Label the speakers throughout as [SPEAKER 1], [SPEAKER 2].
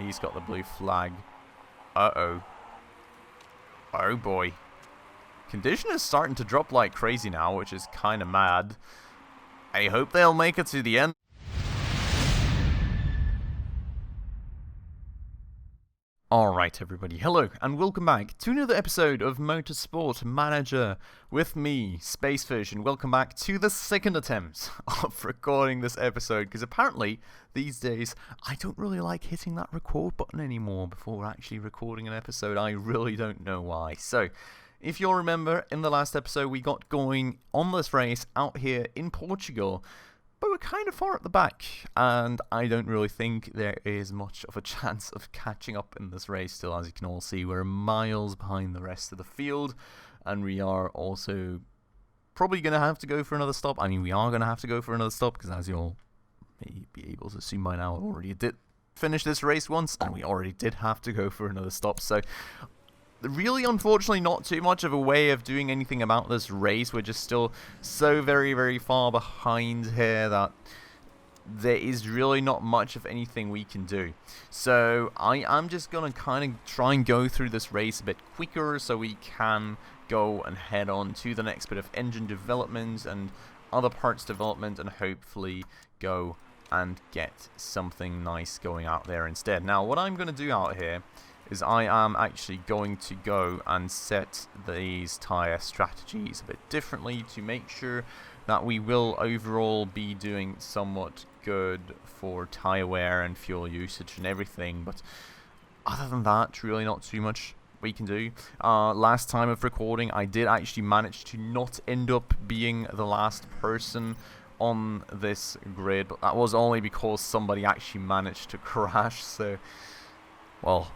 [SPEAKER 1] He's got the blue flag. Uh-oh. Oh boy. Condition is starting to drop like crazy now, which is kind of mad. I hope they'll make it to the end. Alright everybody, hello and welcome back to another episode of Motorsport Manager with me, Spacefish, and welcome back to the second attempt of recording this episode, because apparently these days I don't really like hitting that record button anymore before actually recording an episode. I really don't know why. So, if you'll remember, in the last episode we got going on this race out here in Portugal, but we're kind of far at the back, and I don't really think there is much of a chance of catching up in this race still. As you can all see, we're miles behind the rest of the field, and we are also probably going to have to go for another stop. I mean, we are going to have to go for another stop, because as you all may be able to see by now, I already did finish this race once, and we already did have to go for another stop. So really, unfortunately, not too much of a way of doing anything about this race. We're just still so very, very far behind here that there is really not much of anything we can do. So I am just going to kind of try and go through this race a bit quicker so we can go and head on to the next bit of engine development and other parts development, and hopefully go and get something nice going out there instead. Now, what I'm going to do out here is I am actually going to go and set these tyre strategies a bit differently to make sure that we will overall be doing somewhat good for tyre wear and fuel usage and everything. But other than that, really not too much we can do. Last time of recording, I did actually manage to not end up being the last person on this grid, but that was only because somebody actually managed to crash. So, well,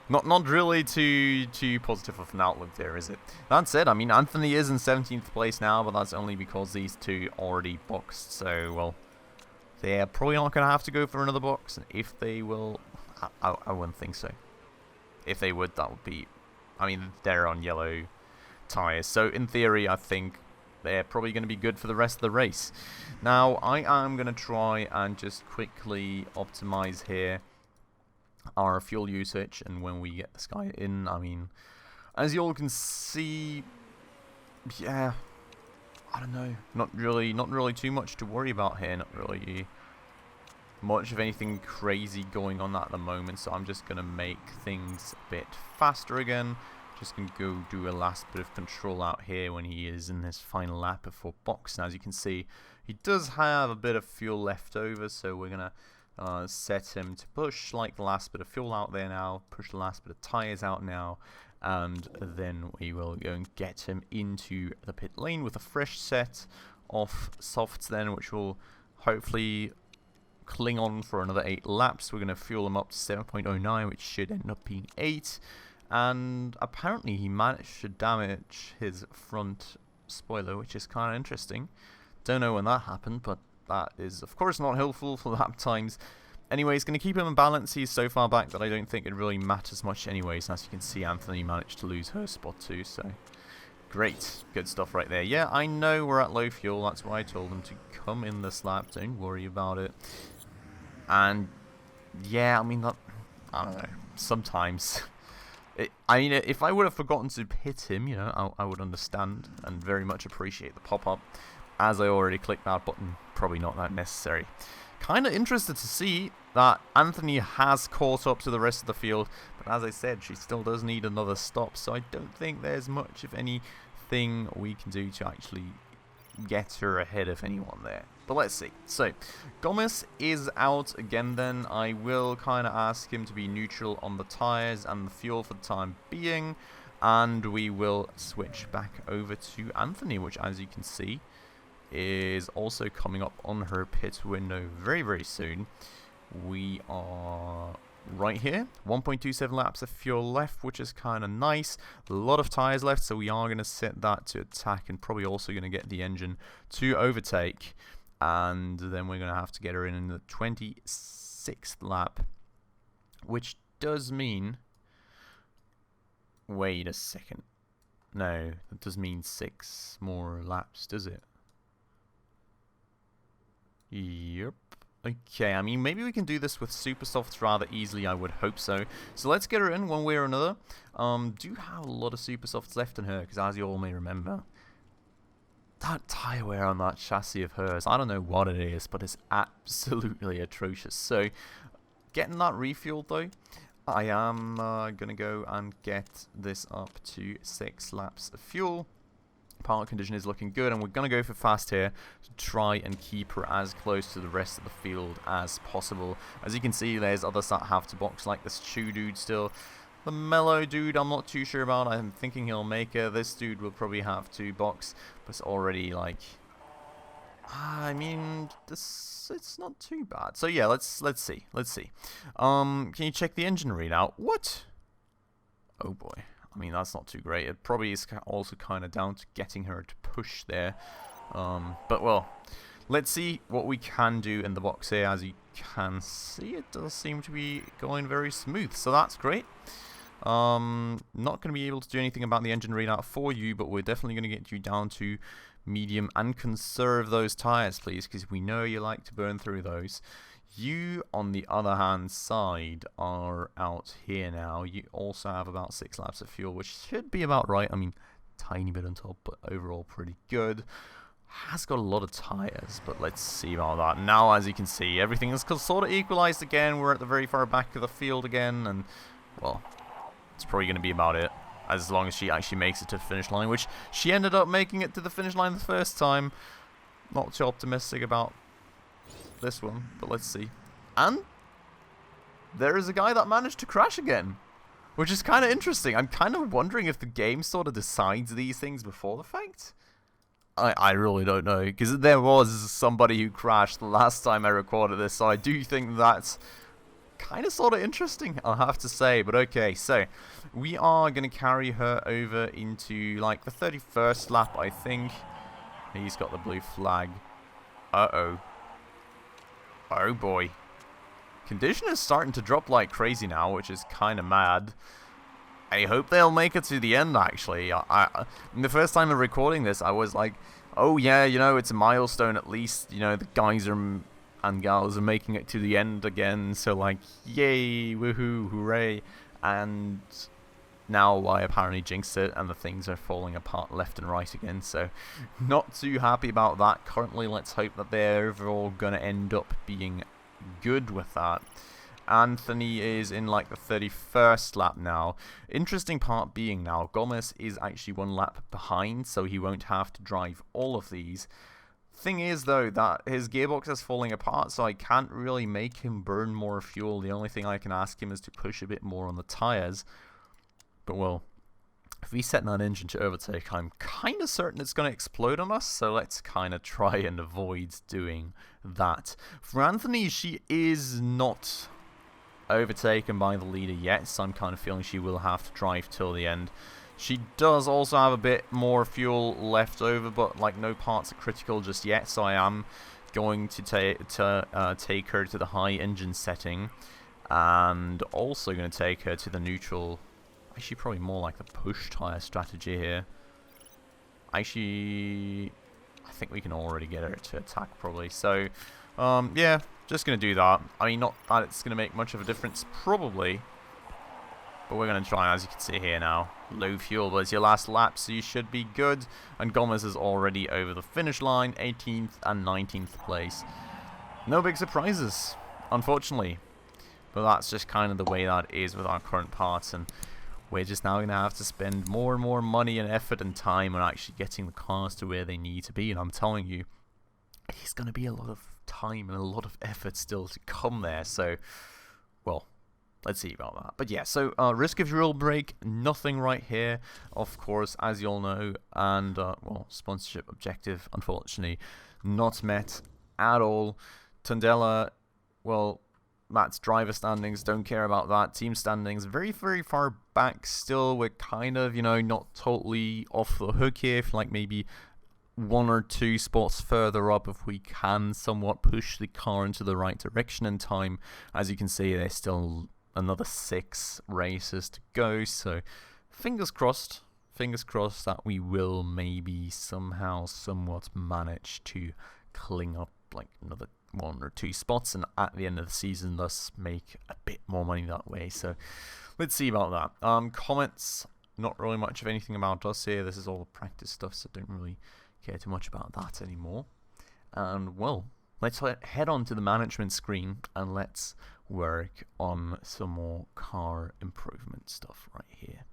[SPEAKER 1] Not really too positive of an outlook there, is it? That said, I mean, Anthony is in 17th place now, but that's only because these two already boxed. So, well, they're probably not going to have to go for another box. And if they will, I wouldn't think so. If they would, that would be, I mean, they're on yellow tyres. So, in theory, I think they're probably going to be good for the rest of the race. Now, I am going to try and just quickly optimize here our fuel usage, and when we get this guy in, I mean, as you all can see, yeah, I don't know, not really too much to worry about here, not really much of anything crazy going on at the moment, so I'm just gonna make things a bit faster again. Just gonna go do a last bit of control out here when he is in his final lap before box. And as you can see, he does have a bit of fuel left over, so we're gonna set him to push like the last bit of fuel out there now, push the last bit of tyres out now, and then we will go and get him into the pit lane with a fresh set of softs then, which will hopefully cling on for another 8 laps. We're going to fuel him up to 7.09, which should end up being 8, and apparently he managed to damage his front spoiler, which is kind of interesting. Don't know when that happened, but that is, of course, not helpful for lap times. Anyway, it's going to keep him in balance. He's so far back that I don't think it really matters much anyways. As you can see, Anthony managed to lose her spot too, so great. Good stuff right there. Yeah, I know we're at low fuel. That's why I told him to come in this lap. Don't worry about it. And, yeah, I mean, that, I don't know, sometimes I mean, if I would have forgotten to hit him, you know, I would understand and very much appreciate the pop-up. As I already clicked that button, probably not that necessary. Kind of interested to see that Anthony has caught up to the rest of the field, but as I said, she still does need another stop, so I don't think there's much of anything we can do to actually get her ahead of anyone there. But let's see. So, Gomez is out again then. I will kind of ask him to be neutral on the tyres and the fuel for the time being, and we will switch back over to Anthony, which, as you can see, is also coming up on her pit window very, very soon. We are right here, 1.27 laps of fuel left, which is kind of nice. A lot of tyres left, so we are going to set that to attack, and probably also going to get the engine to overtake, and then we're going to have to get her in the 26th lap, which does mean, wait a second, no, that does mean 6 more laps, does it? Yep. Okay, I mean, maybe we can do this with super softs rather easily, I would hope so. So let's get her in one way or another. Do have a lot of super softs left in her, because as you all may remember, that tyre wear on that chassis of hers, I don't know what it is, but it's absolutely atrocious. So, getting that refueled though, I am going to go and get this up to 6 laps of fuel. Part condition is looking good, and we're going to go for fast here to try and keep her as close to the rest of the field as possible. As you can see, there's others that have to box, like this Chew dude still. The Mellow dude, I'm not too sure about. I'm thinking he'll make it. This dude will probably have to box, but it's already like... I mean, it's not too bad. So yeah, let's see. Can you check the engine readout? What? Oh boy. I mean, that's not too great. It probably is also kind of down to getting her to push there. But, well, let's see what we can do in the box here. As you can see, it does seem to be going very smooth, so that's great. Not going to be able to do anything about the engine readout for you, but we're definitely going to get you down to medium and conserve those tires, please, because we know you like to burn through those. You, on the other hand side, are out here now. You also have about 6 laps of fuel, which should be about right. I mean, tiny bit on top, but overall pretty good. Has got a lot of tires, but let's see about that. Now, as you can see, everything is sort of equalized again. We're at the very far back of the field again, and, well, it's probably going to be about it, as long as she actually makes it to the finish line, which she ended up making it to the finish line the first time. Not too optimistic about this one, but let's see. And there is a guy that managed to crash again, which is kind of interesting. I'm kind of wondering if the game sort of decides these things before the fact. I really don't know, because there was somebody who crashed the last time I recorded this, so I do think that's kind of sort of interesting, I'll have to say. But okay, so we are going to carry her over into like the 31st lap, I think. He's got the blue flag. Uh-oh. Oh boy. Condition is starting to drop like crazy now, which is kind of mad. I hope they'll make it to the end, actually. The first time of recording this, I was like, oh yeah, you know, it's a milestone at least. You know, the guys and gals are making it to the end again. So like, yay, woohoo, hooray. And now I apparently jinxed it, and the things are falling apart left and right again, so not too happy about that currently. Let's hope that they're overall gonna end up being good with that. Anthony is in like the 31st lap now. Interesting part being now, Gomez is actually 1 lap behind, so he won't have to drive all of these. Thing is though, that his gearbox is falling apart, so I can't really make him burn more fuel. The only thing I can ask him is to push a bit more on the tires. But, well, if we set that engine to overtake, I'm kind of certain it's going to explode on us, so let's kind of try and avoid doing that. For Anthony, she is not overtaken by the leader yet, so I'm kind of feeling she will have to drive till the end. She does also have a bit more fuel left over, but, like, no parts are critical just yet, so I am going to take her to the high engine setting, and also going to take her to the neutral. Actually, probably more like the push tire strategy here. Actually, I think we can already get her to attack probably. So, yeah, just going to do that. I mean, not that it's going to make much of a difference, probably. But we're going to try, as you can see here now. Low fuel, but it's your last lap, so you should be good. And Gomez is already over the finish line, 18th and 19th place. No big surprises, unfortunately. But that's just kind of the way that is with our current parts, and we're just now going to have to spend more and more money and effort and time on actually getting the cars to where they need to be. And I'm telling you, it's going to be a lot of time and a lot of effort still to come there. So, well, let's see about that. But yeah, so risk of fuel break, nothing right here, of course, as you all know. And, well, sponsorship objective, unfortunately, not met at all. Tondela, well, Matt's driver standings, don't care about that. Team standings, very, very far back still. We're kind of, you know, not totally off the hook here. If like maybe 1 or 2 spots further up, if we can somewhat push the car into the right direction in time. As you can see, there's still another 6 races to go. So fingers crossed that we will maybe somehow, somewhat manage to cling up like another 1 or 2 spots, and at the end of the season, thus make a bit more money that way. So let's see about that. Comments, not really much of anything about us here. This is all the practice stuff, so don't really care too much about that anymore. And well, let's head on to the management screen and let's work on some more car improvement stuff right here.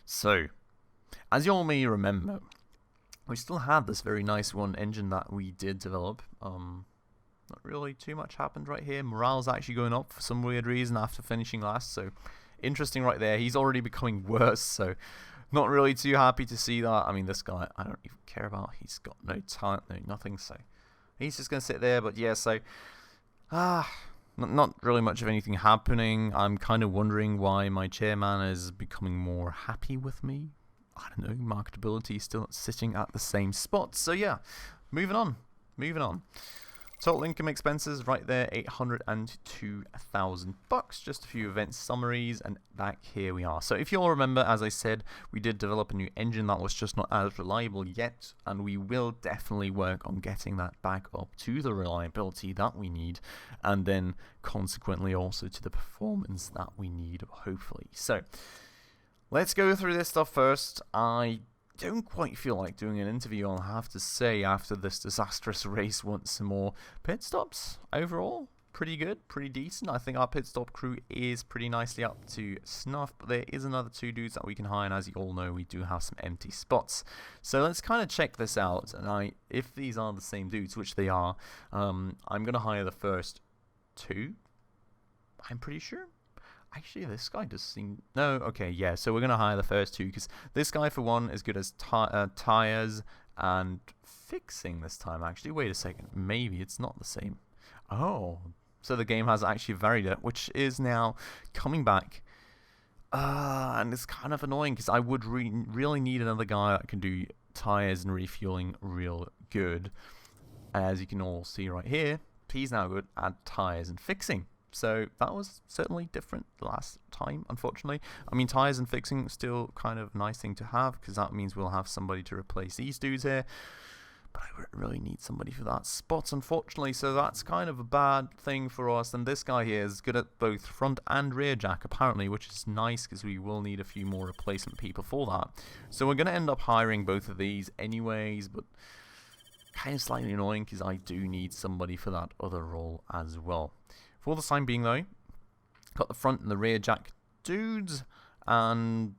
[SPEAKER 1] So, as you all may remember, we still had this very nice one engine that we did develop. Not really too much happened right here. Morale's actually going up for some weird reason after finishing last, so interesting right there. He's already becoming worse, so not really too happy to see that. I mean, this guy I don't even care about. He's got no talent, no nothing, so he's just going to sit there. But yeah, so not really much of anything happening. I'm kind of wondering why my chairman is becoming more happy with me. I don't know, marketability is still sitting at the same spot. So yeah, moving on. Total income expenses right there, $802,000. Just a few event summaries, and back here we are. So if you all remember, as I said, we did develop a new engine that was just not as reliable yet, and we will definitely work on getting that back up to the reliability that we need, and then consequently also to the performance that we need, hopefully. So let's go through this stuff first. I don't quite feel like doing an interview, I'll have to say, after this disastrous race. Want some more pit stops. Overall, pretty good, pretty decent. I think our pit stop crew is pretty nicely up to snuff, but there is another 2 dudes that we can hire, and as you all know, we do have some empty spots. So let's kind of check this out, and if these are the same dudes, which they are, I'm going to hire the first 2, I'm pretty sure. Actually, this guy does seem... No, okay, yeah, so we're going to hire the first 2, because this guy, for one, is good as tires and fixing this time, actually. Wait a second, maybe it's not the same. Oh, so the game has actually varied it, which is now coming back. And it's kind of annoying, because I would really need another guy that can do tires and refueling real good. As you can all see right here, he's now good at tires and fixing. So that was certainly different last time, unfortunately. I mean, tires and fixing still kind of a nice thing to have, because that means we'll have somebody to replace these dudes here. But I really need somebody for that spot, unfortunately. So that's kind of a bad thing for us. And this guy here is good at both front and rear jack, apparently, which is nice, because we will need a few more replacement people for that. So we're going to end up hiring both of these anyways, but kind of slightly annoying, because I do need somebody for that other role as well. For the time being, though, got the front and the rear jack dudes, and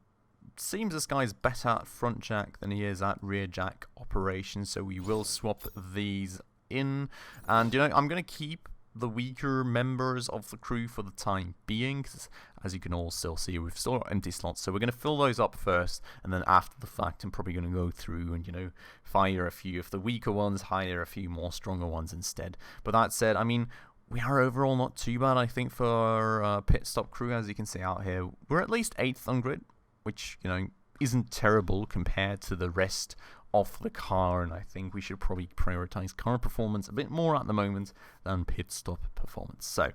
[SPEAKER 1] seems this guy's better at front jack than he is at rear jack operation, so we will swap these in. And, you know, I'm going to keep the weaker members of the crew for the time being, because as you can all still see, we've still got empty slots, so we're going to fill those up first, and then after the fact, I'm probably going to go through and, you know, fire a few of the weaker ones, hire a few more stronger ones instead. But that said, I mean, we are overall not too bad, I think, for our pit stop crew. As you can see out here, we're at least 8th on grid, which, you know, isn't terrible compared to the rest of the car, and I think we should probably prioritize car performance a bit more at the moment than pit stop performance. So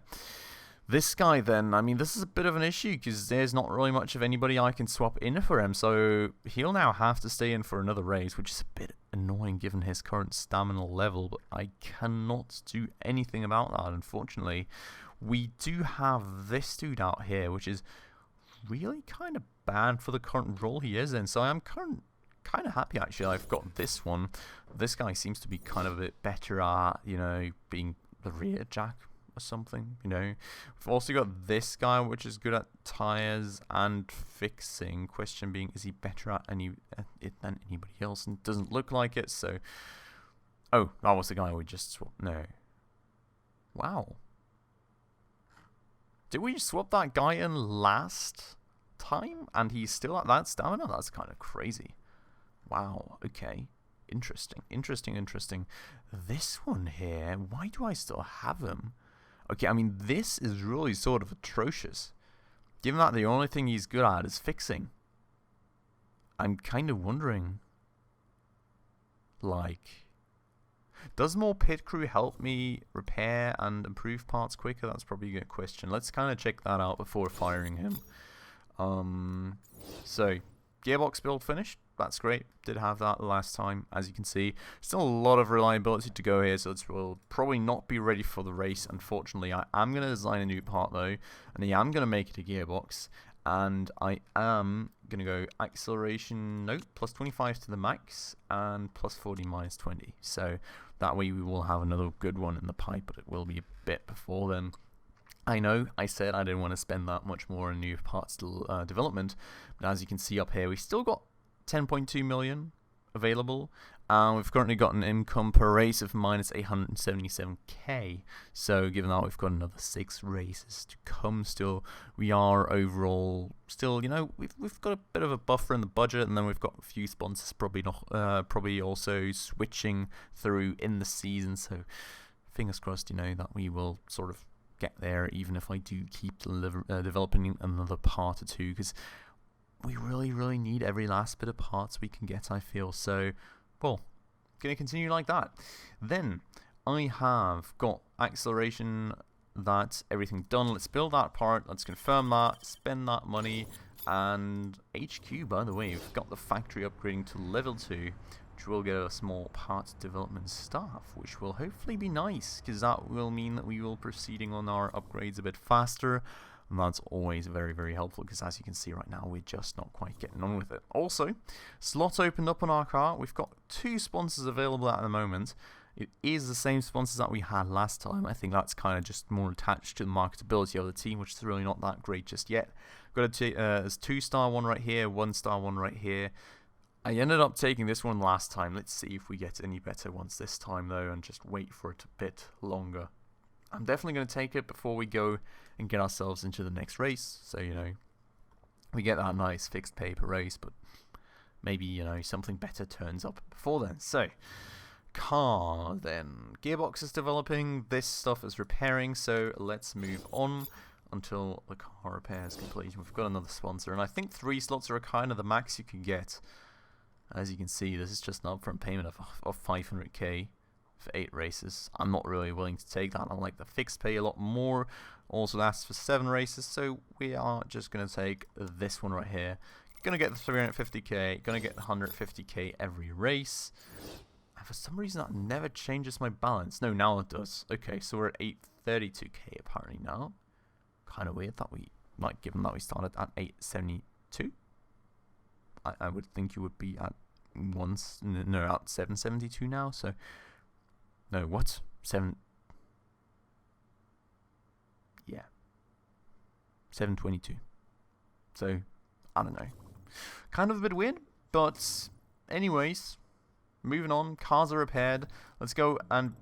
[SPEAKER 1] this guy then, I mean, this is a bit of an issue, because there's not really much of anybody I can swap in for him, so he'll now have to stay in for another race, which is a bit annoying given his current stamina level, but I cannot do anything about that, unfortunately. We do have this dude out here, which is really kind of bad for the current role he is in, so I'm kind of happy, actually, I've got this one. This guy seems to be kind of a bit better at, you know, being the rear jack or something, you know. We've also got this guy, which is good at tires and fixing. Question being, is he better at it than anybody else? And it doesn't look like it, so... Oh, that was the guy we just swapped. No. Wow. Did we swap that guy in last time? And he's still at that stamina? That's kind of crazy. Wow, okay. Interesting. This one here, why do I still have him? Okay, I mean, this is really sort of atrocious. Given that the only thing he's good at is fixing. I'm kind of wondering, like, does more pit crew help me repair and improve parts quicker? That's probably a good question. Let's kind of check that out before firing him. So, gearbox build finished. that's great. Did have that last time, as you can see. Still a lot of reliability to go here, so it will probably not be ready for the race. Unfortunately, I am going to design a new part though, and I am going to make it a gearbox. And I am going to go acceleration, nope, plus 25 to the max, and plus 40 minus 20. So that way we will have another good one in the pipe, but it will be a bit before then. I know I said I didn't want to spend that much more on new parts development, but as you can see up here, we've still got 10.2 million available. We've currently got an income per race of minus 877k. So given that we've got another 6 races to come still, we are overall still, you know, we've got a bit of a buffer in the budget, and then we've got a few sponsors probably also switching through in the season. So fingers crossed, you know, that we will sort of get there, even if I do keep developing another part or two, because we really need every last bit of parts we can get, I feel. So, well, gonna continue like that. Then I have got acceleration, that's everything done. Let's build that part, let's confirm that, spend that money, and HQ, by the way, we've got the factory upgrading to level 2, which will get us more parts development staff, which will hopefully be nice, because that will mean that we will proceeding on our upgrades a bit faster. And that's always very helpful, because as you can see right now, we're just not quite getting on with it. Also, slots opened up on our car. We've got 2 sponsors available at the moment. It is the same sponsors that we had last time. I think that's kind of just more attached to the marketability of the team, which is really not that great just yet. Got a there's 2-star one right here, 1-star one right here. I ended up taking this one last time. Let's see if we get any better ones this time though, and just wait for it a bit longer. I'm definitely going to take it before we go and get ourselves into the next race. So, you know, we get that nice fixed pay per race, but maybe, you know, something better turns up before then. So, car then. Gearbox is developing, this stuff is repairing, so let's move on until the car repair is complete. We've got another sponsor, and I think 3 slots are kind of the max you can get. As you can see, this is just an upfront payment of 500k. For 8 races. I'm not really willing to take that. I like the fixed pay a lot more. Also lasts for 7 races, so we are just going to take this one right here. Going to get the 350k, going to get the 150k every race. And for some reason that never changes my balance. No, now it does. Okay, so we're at 832k apparently now. Kind of weird that we, like, given that we started at 872. I would think you would be at at 772 now, so no, what? 722. So, I don't know. Kind of a bit weird, but anyways, moving on. Cars are repaired. Let's go and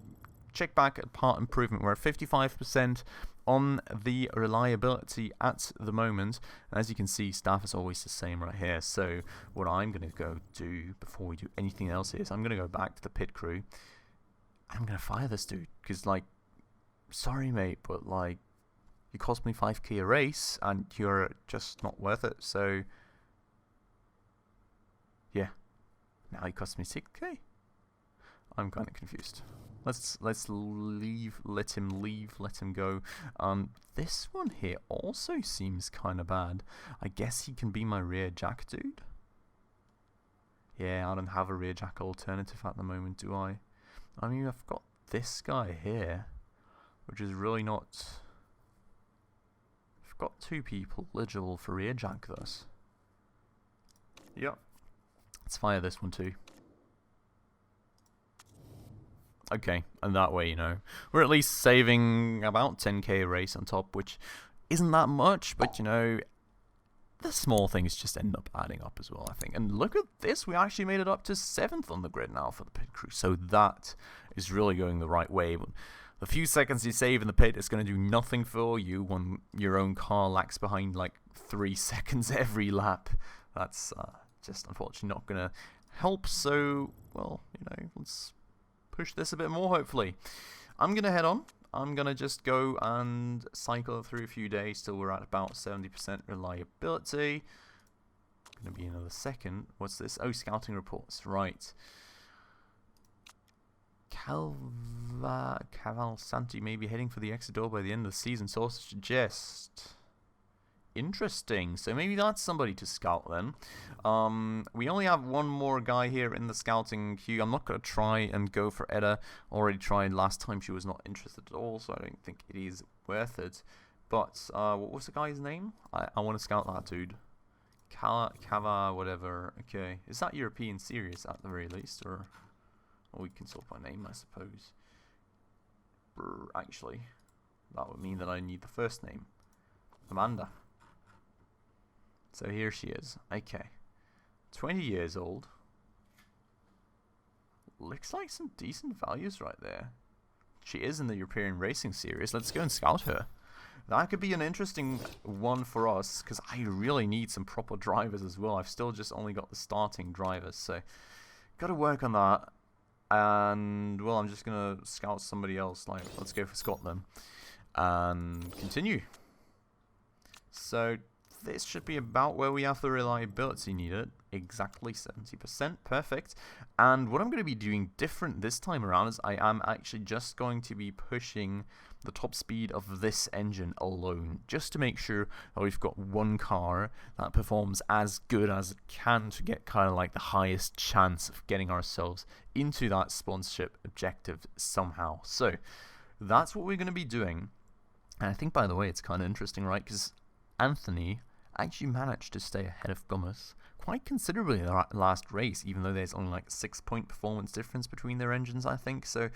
[SPEAKER 1] check back at part improvement. We're at 55% on the reliability at the moment. And as you can see, staff is always the same right here. So, what I'm going to go do before we do anything else is I'm going to go back to the pit crew. I'm gonna fire this dude, because, like, sorry mate, but, like, you cost me 5k a race and you're just not worth it. So yeah, now he costs me 6k. I'm kind of confused. Let's leave, let him go. This one here also seems kind of bad. I guess he can be my rear jack dude. Yeah, I don't have a rear jack alternative at the moment, do I? I mean, I've got this guy here, which is really not... I've got 2 people eligible for rear jack thus. Yep. Let's fire this one too. Okay, and that way, you know, we're at least saving about 10k a race on top, which isn't that much, but, you know, the small things just end up adding up as well, I think. And look at this, we actually made it up to 7th on the grid now for the pit crew, so that is really going the right way. But the few seconds you save in the pit is going to do nothing for you when your own car lags behind like 3 seconds every lap. That's just unfortunately not going to help, so, well, you know, let's push this a bit more, hopefully. I'm going to head on. I'm going to just go and cycle through a few days till we're at about 70% reliability. Going to be another second. What's this? Oh, scouting reports. Right. Cavalsanti may be heading for the exit door by the end of the season. Sources suggest interesting. So maybe that's somebody to scout then. We only have one more guy here in the scouting queue. I'm not going to try and go for Edda. Already tried last time. She was not interested at all, so I don't think it is worth it. But what was the guy's name? I want to scout that dude. Kava, whatever. Okay. Is that European Series at the very least? Or we can sort by name, I suppose. Actually, that would mean that I need the first name. Amanda. So here she is. Okay. 20 years old. Looks like some decent values right there. She is in the European Racing Series. Let's go and scout her. That could be an interesting one for us, because I really need some proper drivers as well. I've still just only got the starting drivers, so got to work on that. And, well, I'm just going to scout somebody else. Like, let's go for Scotland. And continue. So, this should be about where we have the reliability needed. Exactly 70%. Perfect. And what I'm going to be doing different this time around is I am actually just going to be pushing the top speed of this engine alone, just to make sure that we've got one car that performs as good as it can to get kind of like the highest chance of getting ourselves into that sponsorship objective somehow. So that's what we're going to be doing. And I think, by the way, it's kind of interesting, right? Because Anthony actually managed to stay ahead of Gomez quite considerably in the last race, even though there's only like a 6-point performance difference between their engines, I think. So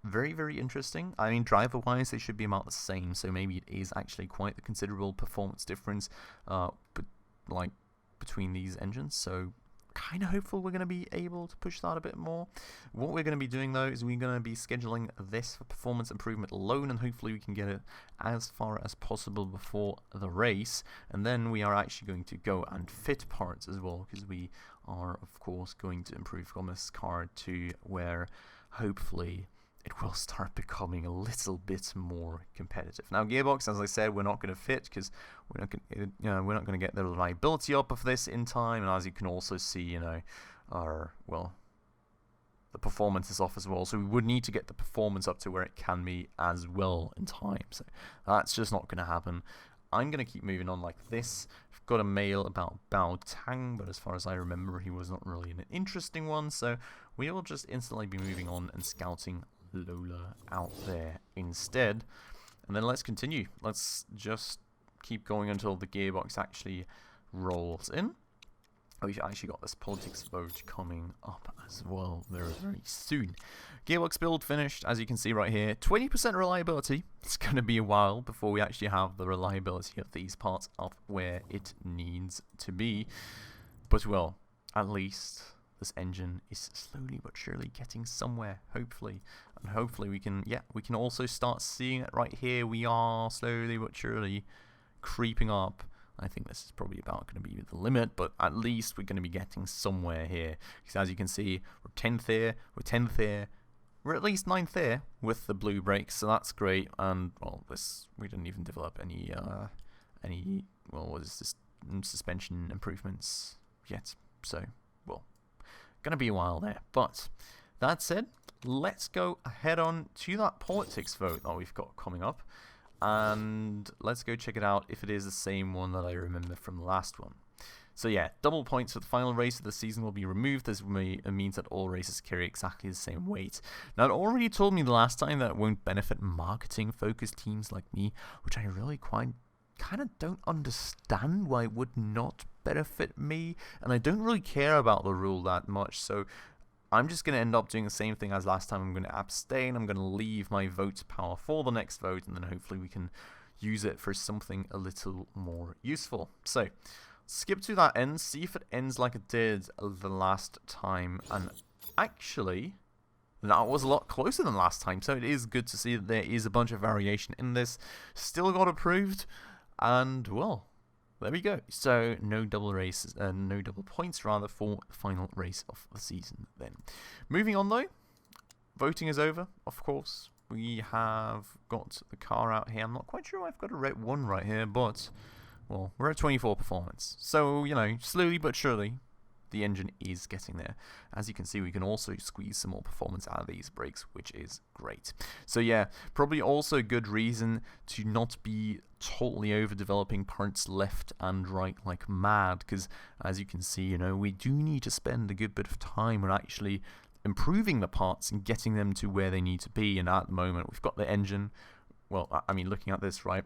[SPEAKER 1] very, very interesting. I mean, driver-wise, they should be about the same, so maybe it is actually quite a considerable performance difference between these engines. So kind of hopeful we're going to be able to push that a bit more. What we're going to be doing, though, is we're going to be scheduling this for performance improvement alone, and hopefully we can get it as far as possible before the race. And then we are actually going to go and fit parts as well, because we are, of course, going to improve Gomez's car to where, hopefully, it will start becoming a little bit more competitive. Now, gearbox, as I said, we're not going to fit because we're not going to get the reliability up of this in time. And as you can also see, the performance is off as well. So we would need to get the performance up to where it can be as well in time. So that's just not going to happen. I'm going to keep moving on like this. I've got a mail about Bao Tang, but as far as I remember, he was not really an interesting one. So we will just instantly be moving on and scouting Lola out there instead. And then let's continue. Let's just keep going until the gearbox actually rolls in. We've actually got this politics vote coming up as well very, very soon. Gearbox build finished, as you can see right here. 20% reliability. It's going to be a while before we actually have the reliability of these parts up where it needs to be. But, well, at least this engine is slowly but surely getting somewhere, hopefully. And hopefully we can also start seeing it right here. We are slowly but surely creeping up. I think this is probably about going to be the limit, but at least we're going to be getting somewhere here. Because as you can see, we're 10th here, we're 10th here, we're at least 9th here with the blue brakes, so that's great. And, well, we didn't even develop any suspension improvements yet. So, well, gonna be a while there. But that said, let's go head on to that politics vote that we've got coming up. And let's go check it out if it is the same one that I remember from the last one. So yeah, double points for the final race of the season will be removed. This means that all races carry exactly the same weight. Now, it already told me the last time that it won't benefit marketing-focused teams like me, which I really kind of don't understand why it would not benefit me. And I don't really care about the rule that much, so I'm just going to end up doing the same thing as last time. I'm going to abstain. I'm going to leave my vote power for the next vote, and then hopefully we can use it for something a little more useful. So, skip to that end, see if it ends like it did the last time. And actually, that was a lot closer than last time, so it is good to see that there is a bunch of variation in this. Still got approved, and, well, there we go. So no double races, no double points rather for the final race of the season then. Moving on though, voting is over, of course. We have got the car out here. I'm not quite sure I've got a red one right here, but, well, we're at 24 performance. So, slowly but surely, the engine is getting there. As you can see, we can also squeeze some more performance out of these brakes, which is great. So yeah, probably also a good reason to not be totally overdeveloping parts left and right like mad, because as you can see, you know, we do need to spend a good bit of time on actually improving the parts and getting them to where they need to be. And at the moment, we've got the engine. Well, I mean, looking at this, right?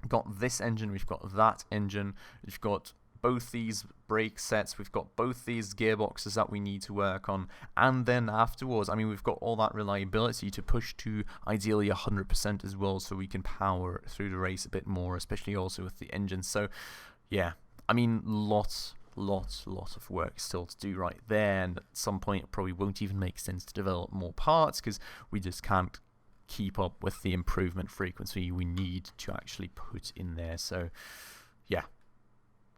[SPEAKER 1] We've got this engine, we've got that engine, we've got both these brake sets, we've got both these gearboxes that we need to work on, and then afterwards, I mean, we've got all that reliability to push to ideally 100% as well, so we can power through the race a bit more, especially also with the engine. So yeah, I mean, lots of work still to do right there, and at some point it probably won't even make sense to develop more parts because we just can't keep up with the improvement frequency we need to actually put in there. So yeah,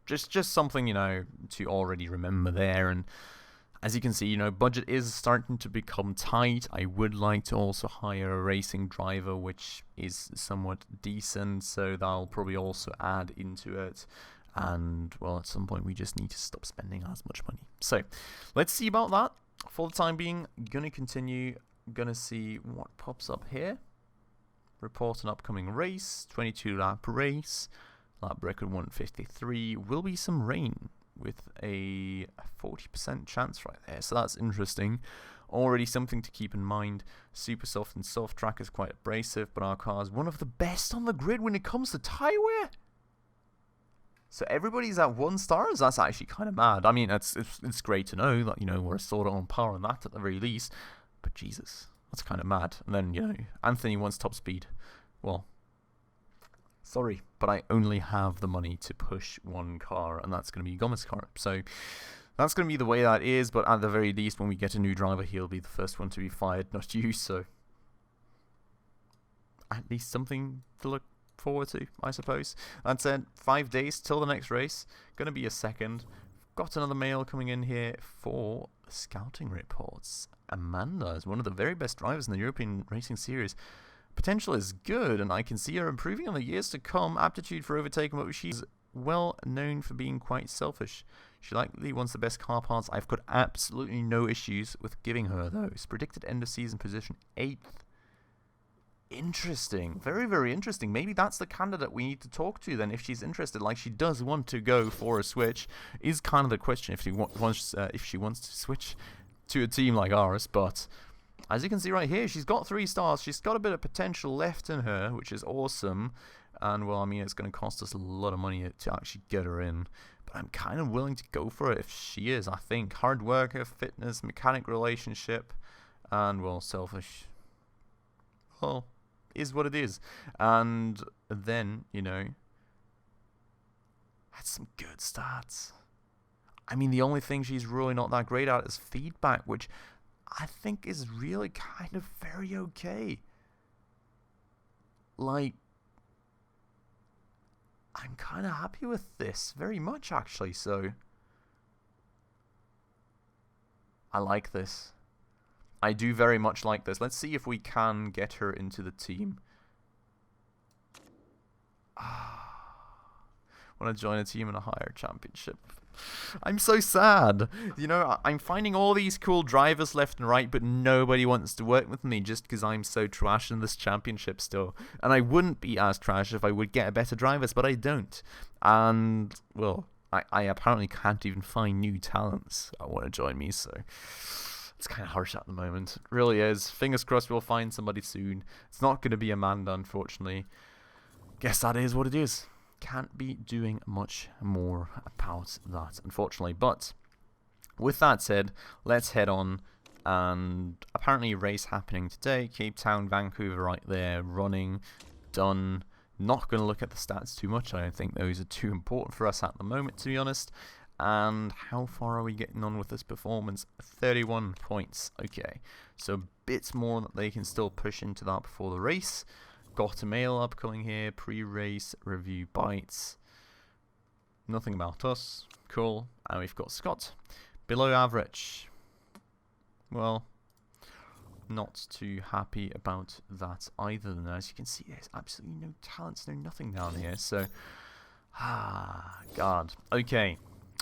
[SPEAKER 1] just something, you know, to already remember there. And as you can see, you know, budget is starting to become tight. I would like to also hire a racing driver, which is somewhat decent, so that'll probably also add into it. And well, at some point we just need to stop spending as much money. So let's see about that. For the time being, gonna continue. Gonna see what pops up here. Report an upcoming race, 22 lap race, lap record 153. Will be some rain with a 40% chance right there, so that's interesting. Already something to keep in mind. Super soft and soft track is quite abrasive, but our car is one of the best on the grid when it comes to tire wear. So everybody's at 1 star. That's actually kind of mad. I mean, it's great to know that, you know, we're sort of on par on that at the very least. But Jesus, that's kind of mad. And then, you know, Anthony wants top speed. Well, sorry, but I only have the money to push 1 car, and that's going to be Gomez's car. So that's going to be the way that is, but at the very least, when we get a new driver, he'll be the first one to be fired, not you. So at least something to look forward to, I suppose. That said, 5 days till the next race. Going to be a second. Got another mail coming in here for scouting reports. Amanda is one of the very best drivers in the European Racing Series. Potential is good, and I can see her improving in the years to come. Aptitude for overtaking, but she's well known for being quite selfish. She likely wants the best car parts. I've got absolutely no issues with giving her those. Predicted end of season position 8th. Interesting. Very, very interesting. Maybe that's the candidate we need to talk to then, if she's interested. Like, she does want to go for a switch. Is kind of the question if she wants to switch to a team like ours. But as you can see right here, she's got 3 stars. She's got a bit of potential left in her, which is awesome. And well, I mean, it's going to cost us a lot of money to actually get her in. But I'm kind of willing to go for it if she is. I think hard worker, fitness, mechanic relationship, and well, selfish. Well, is what it is. And then, you know, had some good stats. I mean, the only thing she's really not that great at is feedback, which I think is really kind of very okay. Like, I'm kind of happy with this very much, actually. So I like this. I do very much like this. Let's see if we can get her into the team. Want to join a team in a higher championship. I'm so sad. You know, I'm finding all these cool drivers left and right, but nobody wants to work with me just because I'm so trash in this championship still. And I wouldn't be as trash if I would get better drivers, but I don't. And, well, I apparently can't even find new talents that want to join me, so it's kind of harsh at the moment. It really is. Fingers crossed we'll find somebody soon. It's not going to be Amanda, unfortunately. Guess that is what it is. Can't be doing much more about that, unfortunately. But with that said, let's head on. And apparently a race happening today. Cape Town, Vancouver right there. Running. Done. Not going to look at the stats too much. I don't think those are too important for us at the moment, to be honest. And how far are we getting on with this performance? 31 points. Okay. So bits more that they can still push into that before the race. Got a mail upcoming here. Pre-race review bites. Nothing about us. Cool. And we've got Scott. Below average. Well, not too happy about that either. And as you can see, there's absolutely no talents, no nothing down here. So, God. Okay.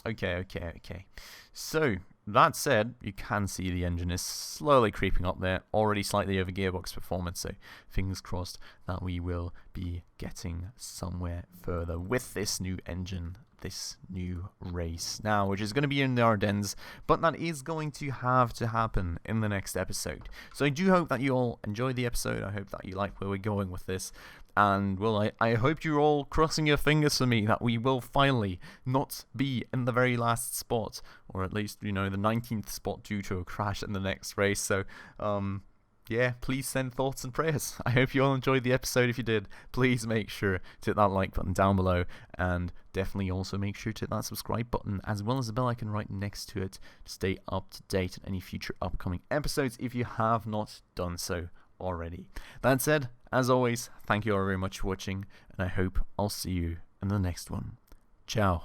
[SPEAKER 1] Okay. So, that said, you can see the engine is slowly creeping up there, already slightly over gearbox performance, so fingers crossed that we will be getting somewhere further with this new engine, this new race now, which is going to be in the Ardennes, but that is going to have to happen in the next episode. So I do hope that you all enjoyed the episode. I hope that you like where we're going with this. And, well, I hope you're all crossing your fingers for me that we will finally not be in the very last spot, or at least, the 19th spot due to a crash in the next race. So, yeah, please send thoughts and prayers. I hope you all enjoyed the episode. If you did, please make sure to hit that like button down below, and definitely also make sure to hit that subscribe button, as well as the bell icon right next to it, to stay up to date on any future upcoming episodes if you have not done so already. That said, as always, thank you all very much for watching, and I hope I'll see you in the next one. Ciao.